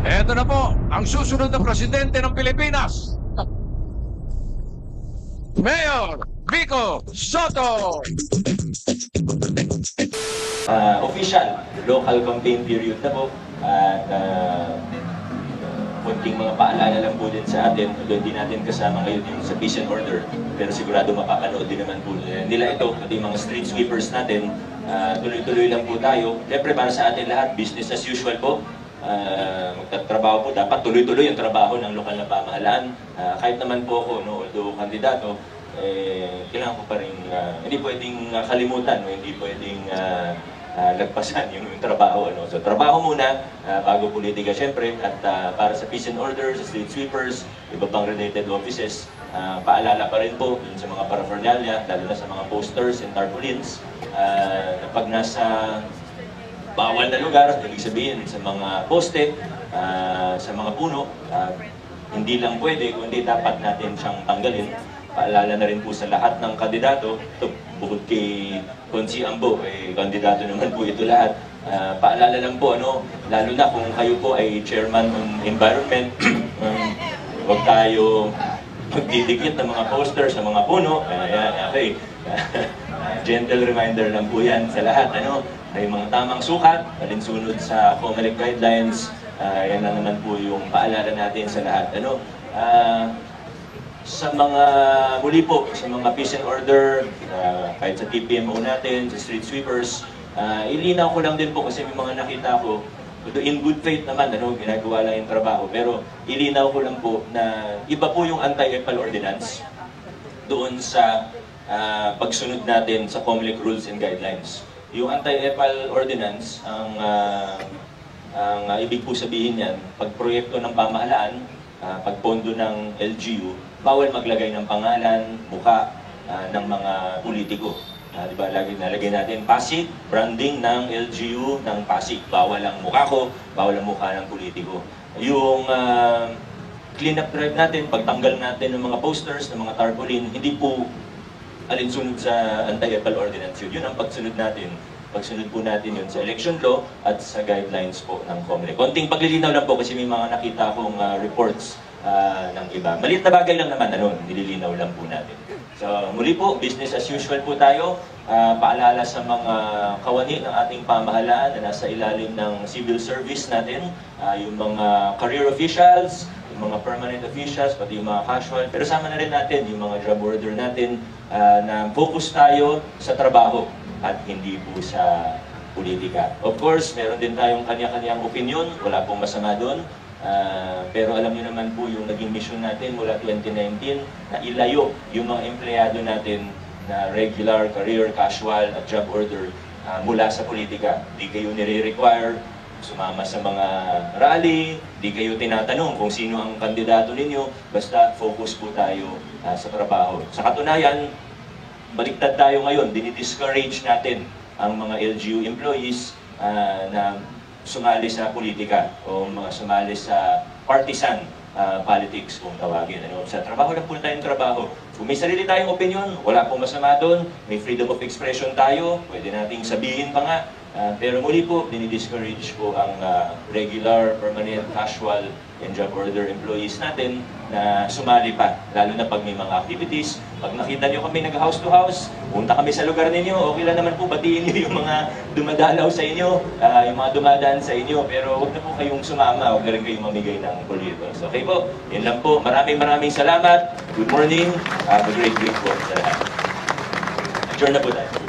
Eto na po, ang susunod na presidente ng Pilipinas. Mayor Vico Soto. Official local campaign period na po at konting mga paalala lang po din sa atin, although hindi natin kasama ngayon yung sa peace and order, pero sigurado mapapanood din naman po nila ito, pati mga street sweepers natin. Tuloy-tuloy lang po tayo. Siyempre para sa atin lahat, business as usual po. Magtatrabaho po, dapat tuloy-tuloy ang trabaho ng lokal na pamahalaan. Kahit naman po ako, no, although kandidato, kailangan ko pa rin, hindi pwedeng kalimutan, no, hindi pwedeng lagpasan yung trabaho. Ano. So trabaho muna, bago politika syempre, at para sa peace and order, sa street sweepers, iba pang related offices, paalala pa rin po yun sa mga paraphernalia, lalo na sa mga posters and tarpaulins, na pag nasa bawal na lugar, ibig sabihin sa mga poste, sa mga puno, hindi lang pwede, kundi dapat natin siyang tanggalin. Paalala na rin po sa lahat ng kandidato, ito, bukod kay Consi Ambo, kandidato naman po ito lahat. Paalala lang po, ano, lalo na kung kayo po ay chairman ng environment, huwag tayo magdidikit ng mga posters sa mga puno. Okay. Gentle reminder lang po yan sa lahat. Ano, may mga tamang sukat, alinsunod sa COMELEC guidelines. Yan na naman po yung paalala natin sa lahat. Ano, sa mga muli po, sa mga peace and order, kahit sa TPMO natin, sa street sweepers, ilinaw ko lang din po kasi may mga nakita ko, in good faith naman, ano, ginagawa lang yung trabaho, pero ilinaw ko lang po na iba po yung anti-EPAL ordinance doon sa pagsunod natin sa COMELEC rules and guidelines. Yung anti-EPAL ordinance, ang ibig po sabihin yan, pag proyekto ng pamahalaan, pag pondo ng LGU, bawal maglagay ng pangalan, mukha ng mga politiko. Diba, lagi nalagay natin Pasig, branding ng LGU ng Pasig. Bawal ang mukha ko, bawal ang mukha ng politiko. Yung clean-up drive natin, pagtanggal natin ng mga posters, ng mga tarpaulin, hindi po alinsunod sa anti-EPAL ordinance yun. Yun ang pagsunod natin. Pagsunod po natin yun sa election law at sa guidelines po ng COMELEC. Konting paglilinaw lang po kasi may mga nakita akong reports ng iba. Maliit na bagay lang naman, ano, nililinaw lang po natin. So muli po, business as usual po tayo. Paalala sa mga kawani ng ating pamahalaan na nasa ilalim ng civil service natin, yung mga career officials, yung mga permanent officials, pati yung mga casual. Pero sama na rin natin yung mga job order natin na focus tayo sa trabaho at hindi po sa politika. Of course, meron din tayong kanya-kanyang opinion, wala pong masama doon. Pero alam niyo naman po yung naging mission natin mula 2019 na ilayo yung mga empleyado natin na regular, career, casual at job order mula sa politika. Di kayo nire-require sumama sa mga rally, di kayo tinatanong kung sino ang kandidato ninyo, basta focus po tayo sa trabaho. Sa katunayan, baliktad tayo ngayon, dinidiscourage natin ang mga LGU employees na sumali sa politika o mga sumali sa partisan politics kung tawagin. Ano? Sa trabaho lang po tayong trabaho. Kung may sarili tayong opinion, wala pong masama doon. May freedom of expression tayo. Pwede nating sabihin pa nga. Pero muli po, dinidiscourage po ang regular, permanent, casual, and job order employees natin na sumali pa. Lalo na pag may mga activities. Pag nakita nyo kami nag-house to house, punta kami sa lugar ninyo, okay lang naman po, batiin nyo yung mga dumadalaw sa inyo, yung mga dumadaan sa inyo. Pero huwag na po kayong sumama, huwag na rin kayong mamigay ng boleto. So, okay po, yun lang po. Maraming salamat. Good morning. Have a great week po sa lahat. Adjourn na po tayo.